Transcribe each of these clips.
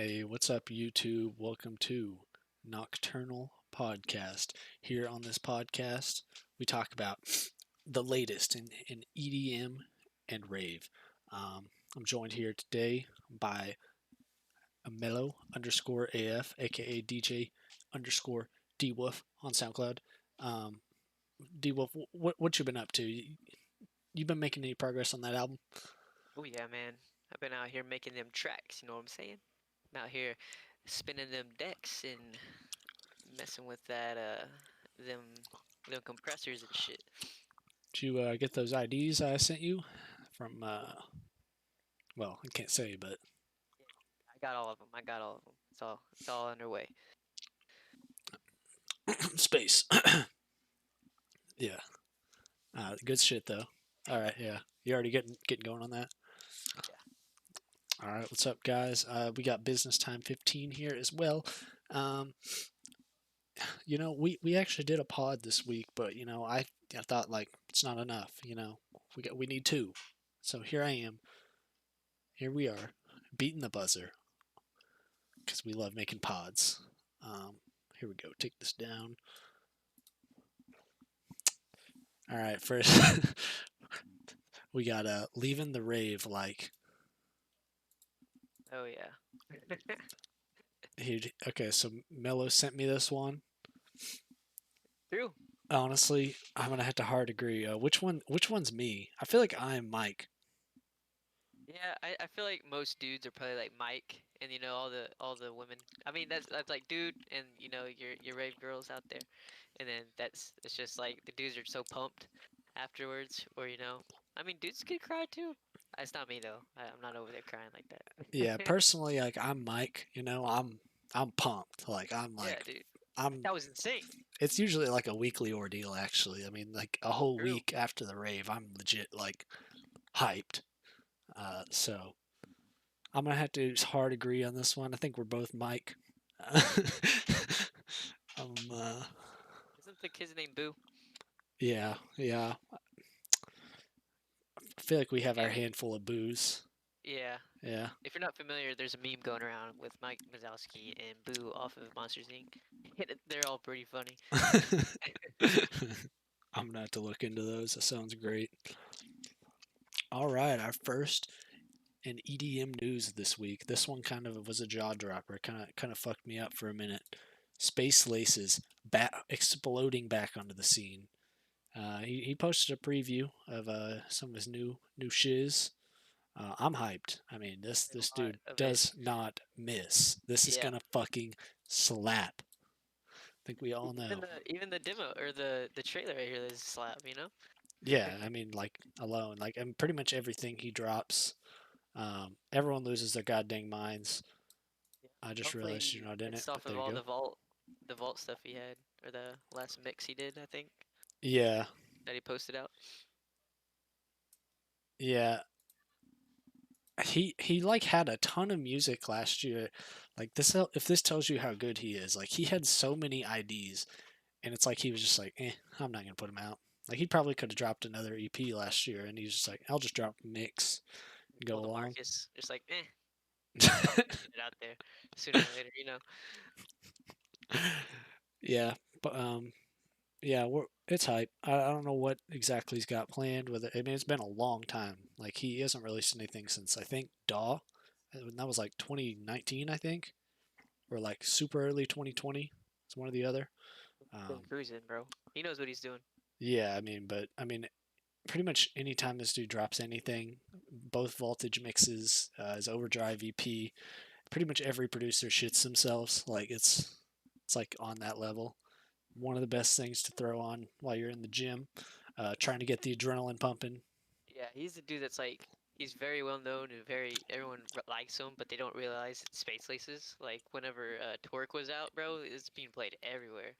Hey, what's up, YouTube? Welcome to Nocturnal Podcast. Here on this podcast, we talk about the latest in EDM and rave. I'm joined here today by Melo underscore AF, aka DJ underscore D Wolf on SoundCloud. Um, D Wolf, what you been up to? You been making any progress on that album? Oh yeah, man. I've been out here making them tracks, you know what I'm saying? I'm out here spinning them decks and messing with them them compressors and shit. Did you get those IDs I sent you from? Well, I can't say, but Yeah, I got all of them. I got all of them. It's all underway. space. Yeah. Good shit though. All right. Yeah. You already getting going on that. Yeah. All right. What's up, guys? We got business time 15 here as well. Um, we actually did a pod this week, but I thought like it's not enough. We need two. So here I am. Here we are, beating the buzzer because we love making pods. Here we go. Take this down. All right. First, we got leaving the rave like Oh yeah. okay, so Melo sent me this one. True. Honestly, I'm gonna have to hard agree. Which one? Which one's me? I feel like I'm Mike. Yeah, I feel like most dudes are probably like Mike and all the women. I mean that's like dude and your rave girls out there. And then it's just like the dudes are so pumped afterwards or I mean dudes could cry too. It's not me though. I'm not over there crying like Yeah, that. personally, like I'm Mike. I'm pumped. Like I'm Yeah, like dude. I'm. That was insane. It's usually like a weekly ordeal. Actually, I mean, like a whole True. week after the rave, I'm legit like hyped. So I'm gonna have to hard agree on this one. I think we're both Mike. um, uh, Isn't the kid's name Boo? yeah, yeah. I feel like we have our And handful of booze. yeah. Yeah. If you're not familiar, there's a meme going around with Mike Mazowski and Boo off of Monsters Inc. They're all pretty funny. I'm gonna have to look into those. That sounds great. All right, our first in EDM news this week. This one kind of was a jaw dropper. Kind of fucked me up for a minute. Space Laces exploding back onto the scene. He posted a preview of some of his new shiz. I'm hyped. I mean, this A this lot dude of it. does not miss. This is Yeah. gonna fucking slap. I think we all Even know. the demo or the trailer right here is a slap. Yeah, I mean, like alone, like and pretty much everything he drops, everyone loses their goddamn minds. Yeah. I just realized you're Hopefully not in it, it's but off there of you all go. the vault stuff he had or the last mix he did, I think, Yeah, that he posted out. yeah. He like had a ton of music last year. Like this, if this tells you how good he is, like he had so many IDs, and it's like he was just like, I'm not gonna put him out. Like he probably could have dropped another EP last year, and he's just like, I'll just drop a mix and go Pulled a along. Marcus, just like, I'll get it out there sooner or later. Yeah, but yeah, it's hype. I don't know what exactly he's got planned with it. I mean, it's been a long time. Like he hasn't released anything since I think Daw. And that was like 2019, I think, or like super early 2020. It's one or the other. Been Um, cruising, bro. He knows what he's doing. yeah, I mean, pretty much anytime this dude drops anything, both voltage mixes, his overdrive EP, pretty much every producer shits themselves. Like it's like on that level. One of the best things to throw on while you're in the gym, He's, trying to get the adrenaline pumping. yeah, he's the dude that's like he's very well known and very everyone likes him, but they don't realize it's Space Laces. Like whenever Torque was out, bro, it's being played everywhere.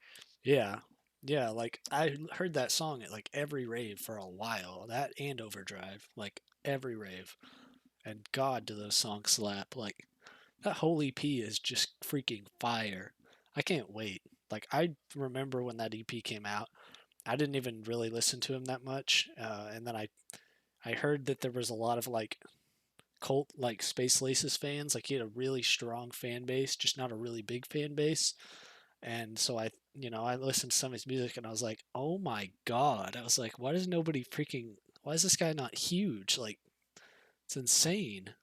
Yeah, yeah. Like I heard that song at like every rave for a while. That and Overdrive, like every rave. And God, do those songs slap! Like that whole EP is just freaking fire. I can't wait. Like I remember when that EP came out, I didn't even really listen to him that much, and then I heard that there was a lot of like cult like Space Laces fans. Like he had a really strong fan base, just not a really big fan base. And so I listened to some of his music and I was like, oh my god! I was like, why does nobody freaking? Why is this guy not huge? Like it's insane.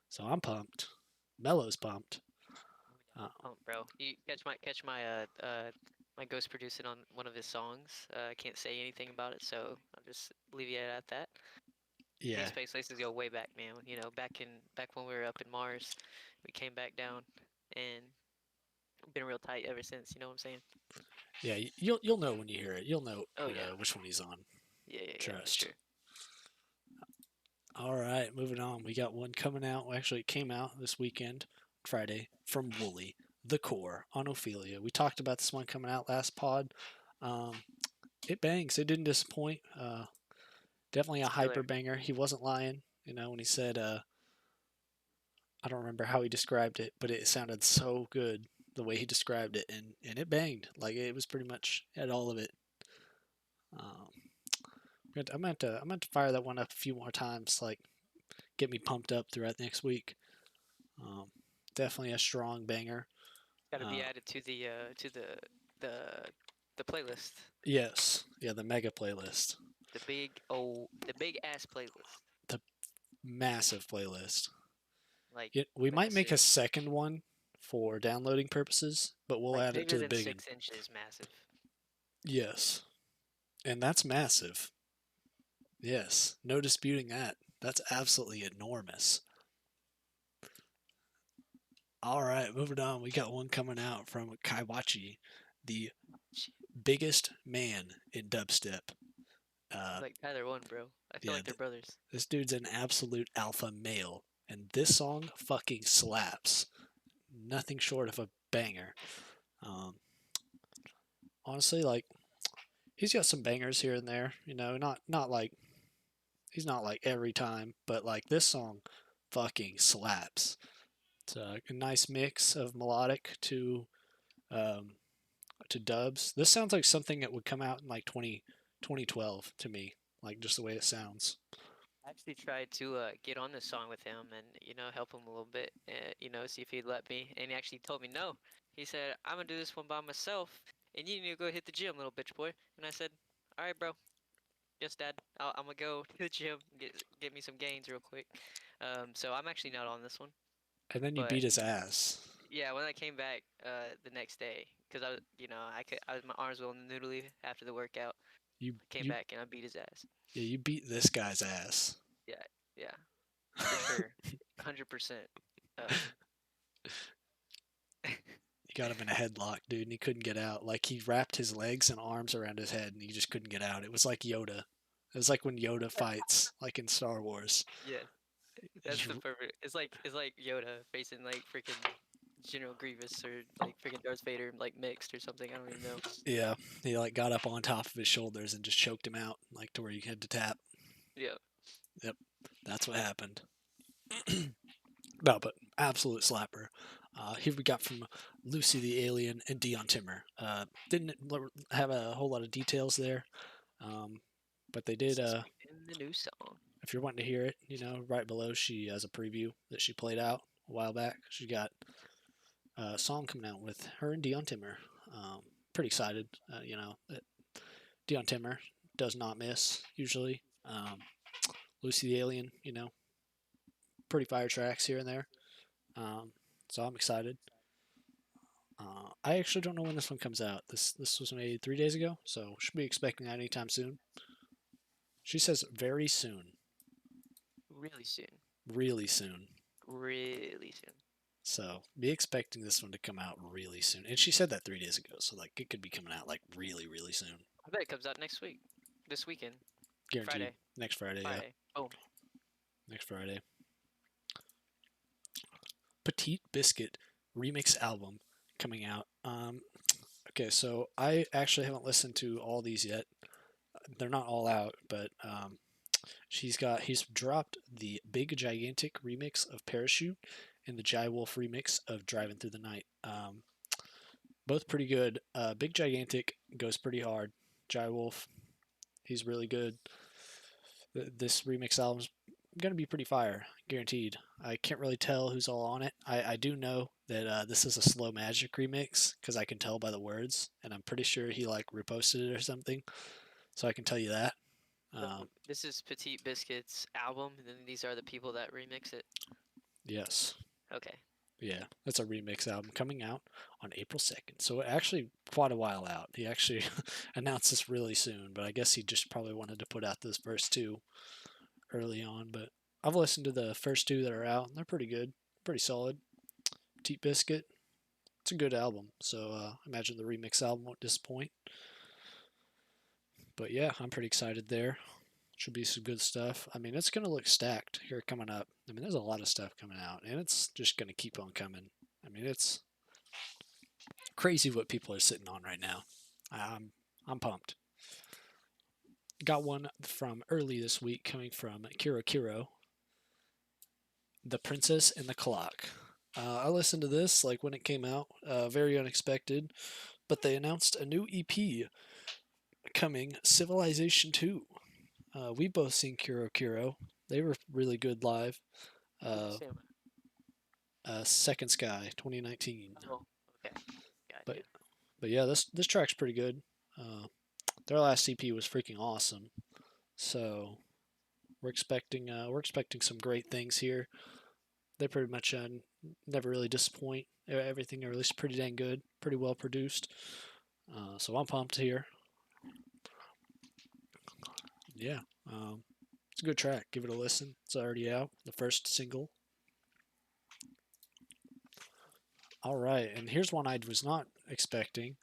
So I'm pumped. Melo's pumped. I'm Uh, pumped, bro. You catch my my ghost producing on one of his songs. I can't say anything about it, so I'll just leave it at that. Me and yeah, Space Laces go way back, man. You know, back when we were up in Mars, we came back down, and been real tight ever since. You know what I'm saying? yeah. You'll know when you hear it. You'll know Oh yeah, which one he's on. yeah, for Trust. sure. All right, moving on. We got one coming out. Well, actually, it came out this weekend, Friday, from Wooly, The Core on Ophelia. We talked about this one coming out last pod. Um, it bangs. It didn't disappoint. Definitely a It's hyper killer. banger. He wasn't lying, when he said, I don't remember how he described it, but it sounded so good the way he described it, and it banged. Like it was pretty much had all of it. Um, I meant to fire that one up a few more times, like get me pumped up throughout the next week. Um, Definitely a strong banger. Got to be Uh, added to the the playlist, yes, yeah, the mega playlist, the big ass playlist, the massive playlist. like Yeah, we like I might make a said, second one for downloading purposes, but we'll like add it bigger to the than big one. 6 inches, massive. Yes, and that's massive. Yes, no disputing that. That's absolutely enormous. All right, moving on. We got one coming out from Kaiwachi, the Shit. biggest man in dubstep. He's Uh, like Tyler One, bro. I feel yeah, like they're brothers. this dude's an absolute alpha male, and this song fucking slaps. Nothing short of a banger. Um, Honestly, like he's got some bangers here and there. Not like he's not like every time, but like this song fucking slaps. It's a nice mix of melodic um, to dubs. This sounds like something that would come out in like 2012 to me, like just the way it sounds. I actually tried to get on this song with him and help him a little bit, see if he'd let me. And he actually told me no. He said, "I'm gonna do this one by myself, and you need to go hit the gym, little bitch boy." And I said, "All right, bro. Yes, Dad. I'm gonna go to the gym, get me some gains real quick." So I'm actually not on this one, And then you but beat his ass. yeah, when I came back the next day, because I was, my arms were a little noodly after the workout. You I came you back and I beat his ass. yeah, you beat this guy's ass. Yeah, yeah, for sure, 100%. Um, You got him in a headlock, dude, and he couldn't get out. Like he wrapped his legs and arms around his head, and he just couldn't get out. It was like Yoda. It was like when Yoda fights, like in Star Wars. yeah, that's the perfect. It's like Yoda facing like freaking General Grievous or like freaking Darth Vader like mixed or something. I don't even know. Yeah, he like got up on top of his shoulders and just choked him out, like to where you had to tap. Yeah, Yep, that's what happened. No, but absolute slapper. Here we got from Lucy the Alien and Dion Timmer. Didn't have a whole lot of details there, um, but they did. in the new song. If you're wanting to hear it, right below she has a preview that she played out a while back. She got a song coming out with her and Dion Timmer. Pretty excited. Dion Timmer does not miss usually. Lucy the Alien, pretty fire tracks here and there. So I'm excited. I actually don't know when this one comes out. This was made 3 days ago, so should be expecting that anytime soon. She says very soon, Really soon. really soon. Really soon. So be expecting this one to come out really soon. And she said that 3 days ago, so like it could be coming out like really, really soon. I bet it comes out next week. This weekend. Guaranteed. Friday. Next Friday, yeah. Friday. Boom. Next Friday. Petite Biscuit remix album coming out. Okay, so I actually haven't listened to all these yet. They're not all out, but he's dropped the Big Gigantic remix of Parachute and the Jai Wolf remix of Driving Through the Night. Both pretty good. Big Gigantic goes pretty hard. Jai Wolf, he's really good. This remix album's gonna be pretty fire, guaranteed. I can't really tell who's all on it. I do know that this is a Slow Magic remix because I can tell by the words, and I'm pretty sure he like reposted it or something, so I can tell you that. So Um, this is Petite Biscuit's album, and then these are the people that remix it. yes, Okay. yeah, that's a remix album coming out on April 2nd, so actually quite a while out. He actually announced this really soon, but I guess he just probably wanted to put out this first two early on. But I've listened to the first two that are out, and they're pretty good, pretty solid. Petite Biscuit, it's a good album. So I imagine the remix album won't disappoint. But yeah, I'm pretty excited there. Should be some good stuff. I mean, it's going to look stacked here coming up. I mean, there's a lot of stuff coming out, and it's just going to keep on coming. I mean, it's crazy what people are sitting on right now. I'm pumped. Got one from early this week coming from Kiro Kiro, The Princess and the Clock. I listened to this like when it came out, very unexpected, but they announced a new EP coming, Civilization 2. We both seen Kuro Kuro. They were really good live. What did you Uh, say about? Second Sky, 2019. Oh, okay. But Gotcha. but yeah, this track's pretty good. Their last EP was freaking awesome. So we're expecting some great things here. They pretty much never really disappoint. Everything, or at least pretty dang good, pretty well produced. So I'm pumped here. Yeah, it's a good track. Give it a listen. It's already out. The first single. All right, and here's one I was not expecting.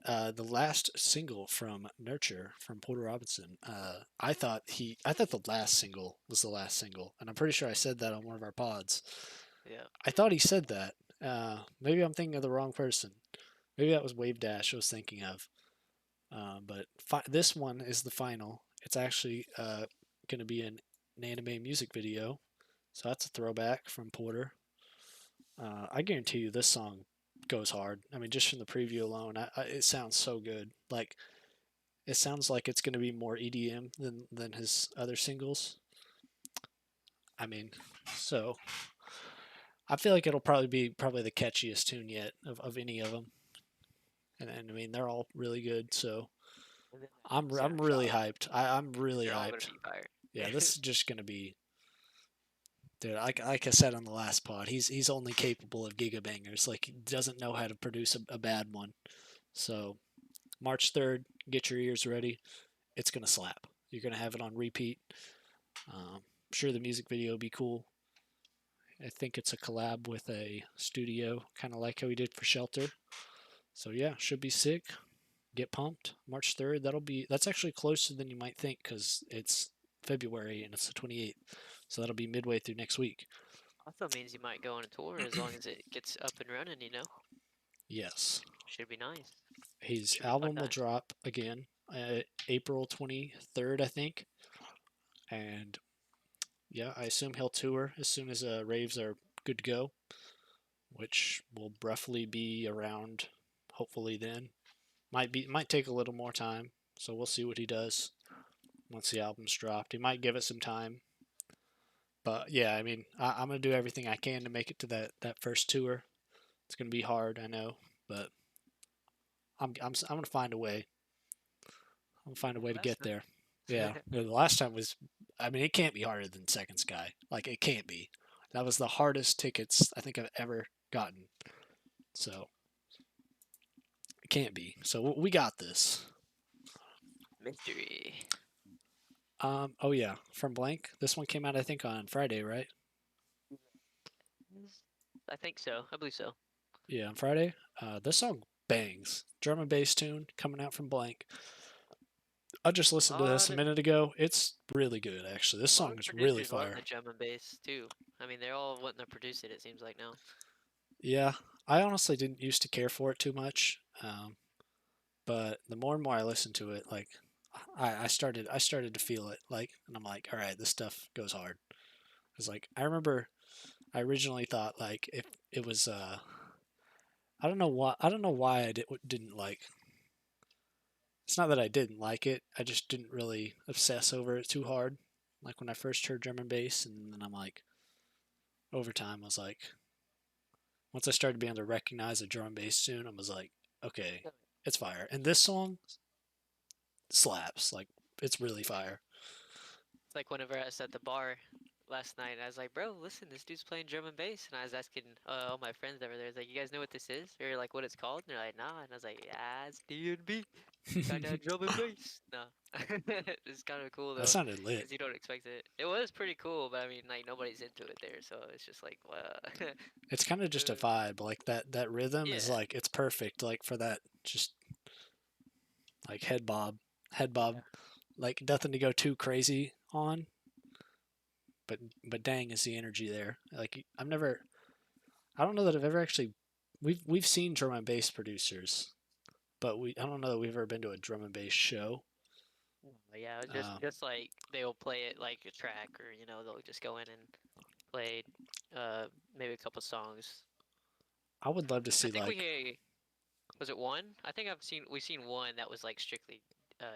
The last single from Nurture from Porter Robinson. I thought the last single was the last single, and I'm pretty sure I said that on one of our pods. Yeah. I thought he said that. Maybe I'm thinking of the wrong person. Maybe that was Wave Dash I was thinking of. But this one is the final. It's actually going to be an anime music video, so that's a throwback from Porter. I guarantee you this song goes hard. I mean, just from the preview alone, it sounds so good. Like it sounds like it's going to be more EDM than his other singles. I mean, so I feel like it'll probably be the catchiest tune yet of any of them. And I mean, they're all really good. So And then I'm really soundtrack. hyped. I'm really They're all gonna hyped. be fire. Yeah, this is just gonna be, dude. Like I said on the last pod, he's only capable of gigabangers. Like he doesn't know how to produce a bad one. So March 3rd, get your ears ready. It's gonna slap. You're gonna have it on repeat. I'm sure the music video will be cool. I think it's a collab with a studio, kind of like how we did for Shelter. So yeah, should be sick. Get pumped. March 3rd. That's actually closer than you might think because it's February and it's the 28th. So that'll be midway through next week. Also means you might go on a tour as long as it gets up and running. Yes. Should be nice. His Should be fun album will time. drop again April 23rd, I think. And yeah, I assume he'll tour as soon as raves are good to go, which will roughly be around hopefully then. Might take a little more time, so we'll see what he does once the album's dropped. He might give it some time, but yeah, I mean, I'm gonna do everything I can to make it to that first tour. It's gonna be hard, I know, but I'm gonna find a way. I'm gonna find a Yeah, way to that's get there. Yeah, the last time was, I mean, it can't be harder than Second Sky. Like it can't be. That was the hardest tickets I think I've ever gotten. So it can't be. So we got this. mystery. Oh yeah, from Blank. This one came out I think on Friday, right? I think so. I believe so. Yeah, on Friday. This song bangs. Drum and bass tune coming out from Blank. I just A listened to this lot a of minute ago. It's really good, actually. This a lot song of is really producers wanting fire. the drum and bass too. I mean, they're all wanting to produce it. It seems like now. Yeah, I honestly didn't used to care for it too much, but the more and more I listened to it, like I started to feel it, like, and I'm like, all right, this stuff goes hard. Cause like I remember I originally thought like if it was I don't know why didn't like. It's not that I didn't like it. I just didn't really obsess over it too hard. Like when I first heard drum and bass, and then I'm like, over time, I was like, once I started being able to recognize a drum and bass tune, I was like, okay, it's fire. And this song slaps. Like, it's really fire. It's like whenever I was at the bar last night, I was like, bro, listen, this dude's playing drum and bass. And I was asking all my friends that were there, I was like, you guys know what this is? Or like what it's called? And they're like, nah. And I was like, yeah, it's D&B. Got that drum and bass. No. It's kind of cool That though, sounded lit. because you don't expect it. It was pretty cool, but I mean, like, nobody's into it there. So it's just like, wow. It's kind of just a vibe. Like that rhythm is Yeah. like it's perfect. Like for that, just like head bob. Yeah. Like nothing to go too crazy on. But dang, is the energy there? Like I've never. I don't know that I've ever actually. We've seen drum and bass producers, but I don't know that we've ever been to a drum and bass show. Yeah, just Uh, just like they'll play it like a track, or they'll just go in and play maybe a couple songs. I would love to I see think like was it one? I think we've seen one that was like strictly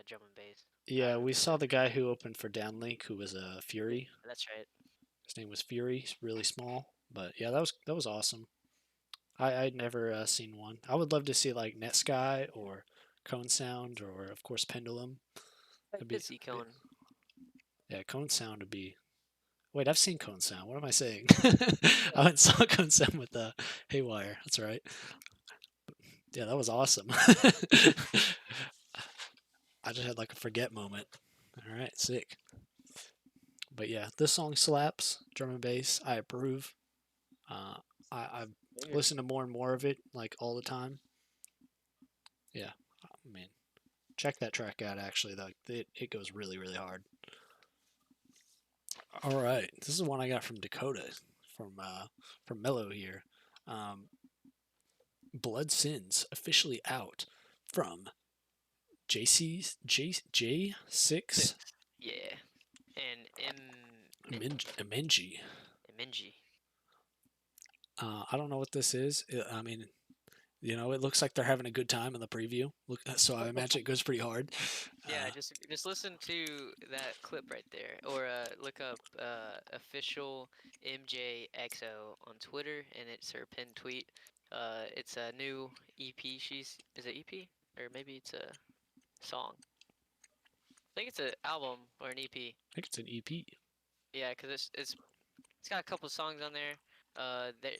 drum and bass. I yeah, we saw remember. the guy who opened for Downlink, who was a Yeah, Fury. that's right. His name was Fury. He's really small, but yeah, that was awesome. I'd never seen one. I would love to see like Netsky or Cone Sound or of course Pendulum. I That'd did see Cone. yeah, Cone Sound would be. Wait, I've seen Cone Sound. What am I saying? I Yeah. went and saw Cone Sound with Haywire. That's right. Yeah, that was awesome. I just had like a forget moment. All right, sick. But yeah, this song slaps. Drum and bass. I approve. Uh, I Banger. listen to more and more of it like all the time. Yeah, I mean, check that track out. Actually, like it goes really really hard. All right, this is one I got from Dakota, from Melo here. Um, Blood Sins officially out from J6 Six. Yeah. And Amenji. Minji. I don't know what this is. I mean, it looks like they're having a good time in the preview. Look, so I imagine it goes pretty hard. Yeah, just listen to that clip right there, or look up official MJXO on Twitter, and it's her pinned tweet. It's a new EP. Is it EP, or maybe it's a song? I think it's an album or an EP. I think it's an EP. Yeah, cause it's got a couple songs on there.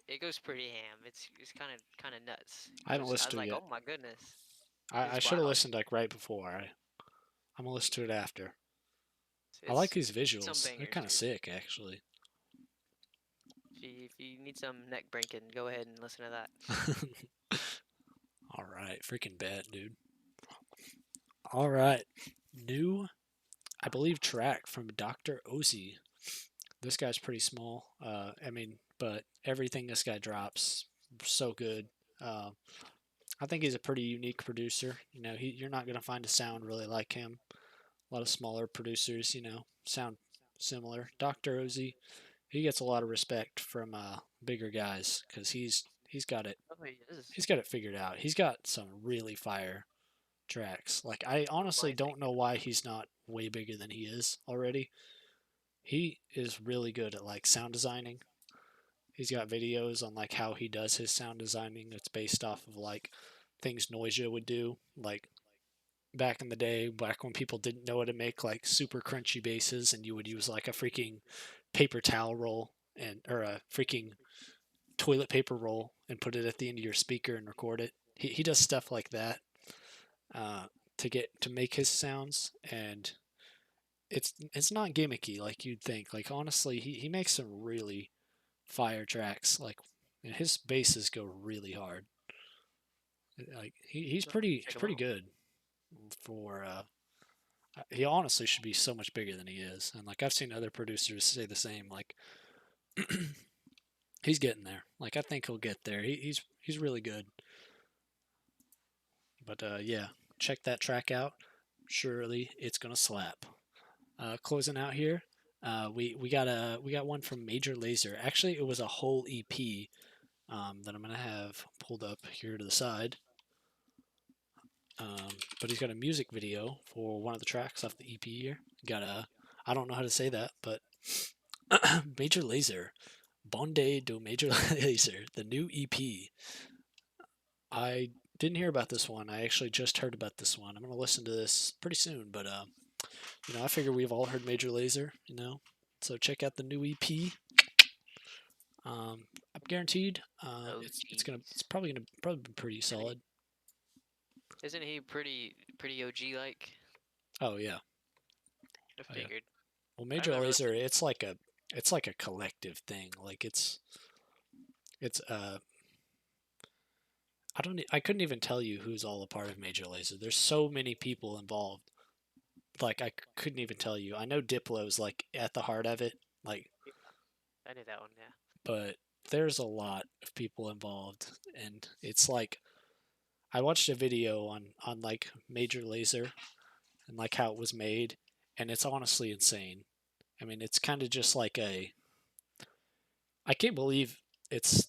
It goes pretty ham. It's kind of nuts. I haven't I listened was to it like, yet. oh my goodness, I it's should have wild. listened like right before. I'm gonna listen to it after. I like It's these some visuals. They're bangers, kind of dude. sick, actually. If you need some neck breaking, go ahead and listen to that. All right, freaking bet, dude. All right, new, I believe, track from Dr. Ozzy. This guy's pretty small. I mean, but everything this guy drops, so good. Uh, I think he's a pretty unique producer. You're not gonna find a sound really like him. A lot of smaller producers, sound similar. Dr. Ozzy, he gets a lot of respect from bigger guys because he's got it Oh, he is. he's got it figured out. He's got some really fire tracks. Like I honestly My don't know thinking. why he's not way bigger than he is already. He is really good at like sound designing. He's got videos on like how he does his sound designing. It's based off of like things Noisia would do, like back in the day, back when people didn't know how to make like super crunchy basses, and you would use like a freaking paper towel roll and or a freaking toilet paper roll and put it at the end of your speaker and record it. He does stuff like that uh, to make his sounds, and it's not gimmicky like you'd think. Like honestly, he makes some really fire tracks. Like and his basses go really hard. Like I'll he's check him pretty out. good for he honestly should be so much bigger than he is. And like I've seen other producers say the same. Like he's getting there. Like I think he'll get there. He's really good. But yeah, check that track out. Surely it's gonna slap. Closing out here, we got one from Major Lazer. Actually, it was a whole EP that I'm gonna have pulled up here to the side. But he's got a music video for one of the tracks off the EP here. Got a I don't know how to say that, but Major Lazer, Bonde do Major Lazer, the new EP. I didn't hear about this one. I actually just heard about this one. I'm gonna listen to this pretty soon, but I figure we've all heard Major Lazer, so check out the new EP. I'm guaranteed. Oh It's jeez. probably be pretty And solid. isn't he pretty OG like? Oh yeah, I oh yeah. figured. Well, I Major remember Lazer, listening. it's like a collective thing. Like it's I couldn't even tell you who's all a part of Major Lazer. There's so many people involved. Like I couldn't even tell you. I know Diplo's like at the heart of it. Like, Yeah, I knew that one. Yeah. but there's a lot of people involved, and it's like I watched a video on like Major Lazer and like how it was made, and it's honestly insane. I mean, it's kind of just like I can't believe it's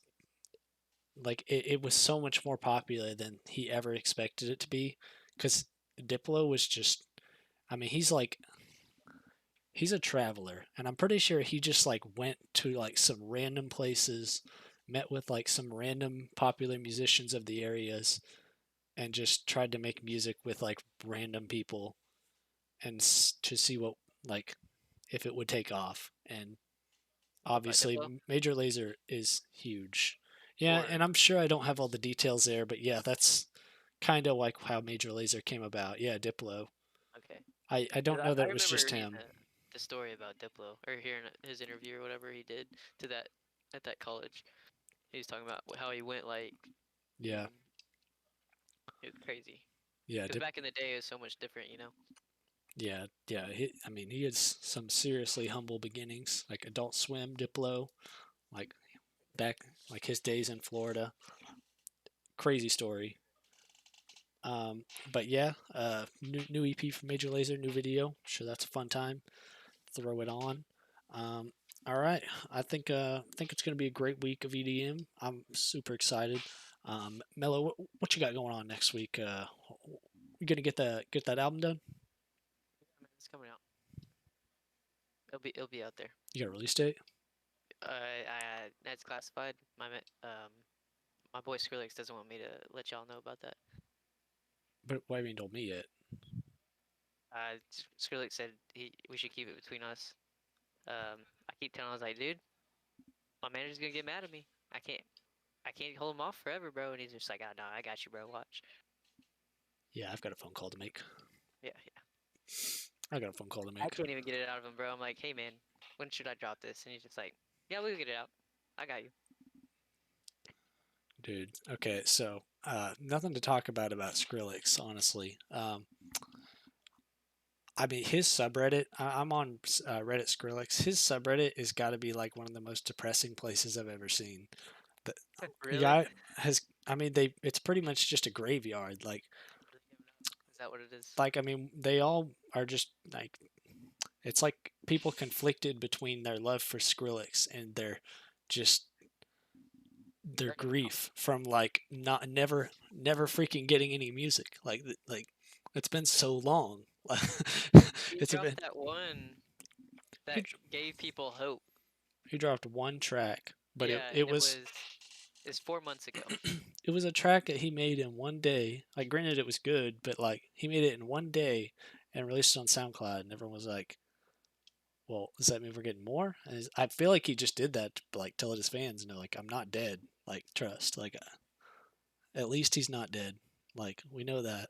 like it was so much more popular than he ever expected it to be, because Diplo was just, I mean, he's a traveler, and I'm pretty sure he just like went to like some random places, met with like some random popular musicians of the areas, and just tried to make music with like random people, and to see what, like, if it would take off. And What obviously Diplo? Major Lazer is huge. Yeah, Or and I'm sure I don't have all the details there, but yeah, that's kind of like how Major Lazer came about. Yeah, Diplo. okay. I don't 'Cause know I that it was remember just reading him. the story about Diplo or hearing his interview or whatever he did to that at that college. He was talking about how he went like Yeah, and it was crazy. yeah, Because back in the day, it was so much different, you know. yeah. I mean, he had some seriously humble beginnings, like Adult Swim, Diplo, like back like his days in Florida. Crazy story. But yeah, new EP from Major Lazer, new video. Sure, that's a fun time. Throw it on. Um, all right, I think it's gonna be a great week of EDM. I'm super excited. Melo, what you got going on next week? You gonna get that album done? Yeah, man, it's coming out. It'll be out there. You got a release date? That's classified. My boy Skrillex doesn't want me to let y'all know about that. But why haven't you told me yet? Skrillex said we should keep it between us. I keep telling him, I was like, dude, my manager's gonna get mad at me. I can't hold him off forever, bro. And he's just like, oh no, I got you, bro. Watch. Yeah, I've got a phone call to make. Yeah, yeah. I got a phone call to I make. can't even get it out of him, bro. I'm like, hey man, when should I drop this? And he's just like, yeah, we'll get it out. I got you. Dude. Okay, so nothing to talk about Skrillex, honestly. I mean, his subreddit. I'm on Reddit Skrillex. His subreddit has got to be like one of the most depressing places I've ever seen. The, the Really? guy has. I mean, they. It's pretty much just a graveyard. Really giving up? Is that what it is? I mean, they all are just like. It's like people conflicted between their love for Skrillex and just their That can be hard. grief from like not never freaking getting any music. Like it's been so long. He It's dropped been that one he, that gave people hope. he dropped one track, but Yeah, it and was it's 4 months ago. it was a track that he made in one day. Like, granted, it was good, but like he made it in one day and released it on SoundCloud, and everyone was like, "Well, does that mean we're getting more?" And I feel like he just did that to like tell his fans, like, I'm not dead. Like, trust. Like, at least he's not dead. Like, we know that.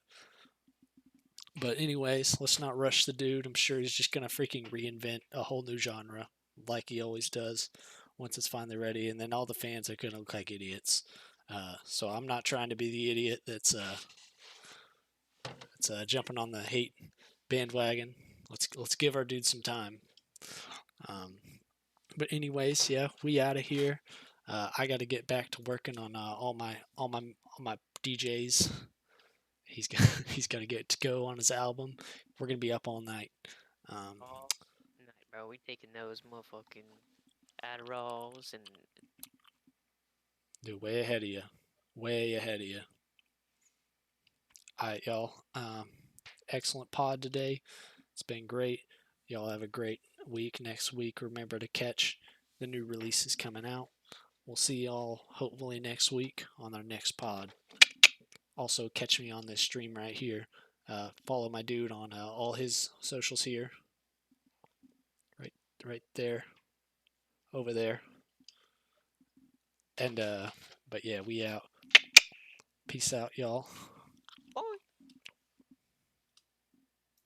But anyways, let's not rush the dude. I'm sure he's just gonna freaking reinvent a whole new genre, like he always does, once it's finally ready. And then all the fans are gonna look like idiots. So I'm not trying to be the idiot that's jumping on the hate bandwagon. Let's give our dude some time. Um, but anyways, yeah, we out of here. I got to get back to working on all my DJs. He's got he's got to get to go on his album. We're gonna be up all night. Um, All night, bro. We taking those motherfucking Adderalls and dude, way ahead of you, way ahead of you. All right, y'all. Excellent pod today. It's been great. Y'all have a great week. Next week, remember to catch the new releases coming out. We'll see y'all hopefully next week on our next pod. Also, catch me on this stream right here. Follow my dude on all his socials here. Right, right there, over there. And but yeah, we out. Peace out, y'all.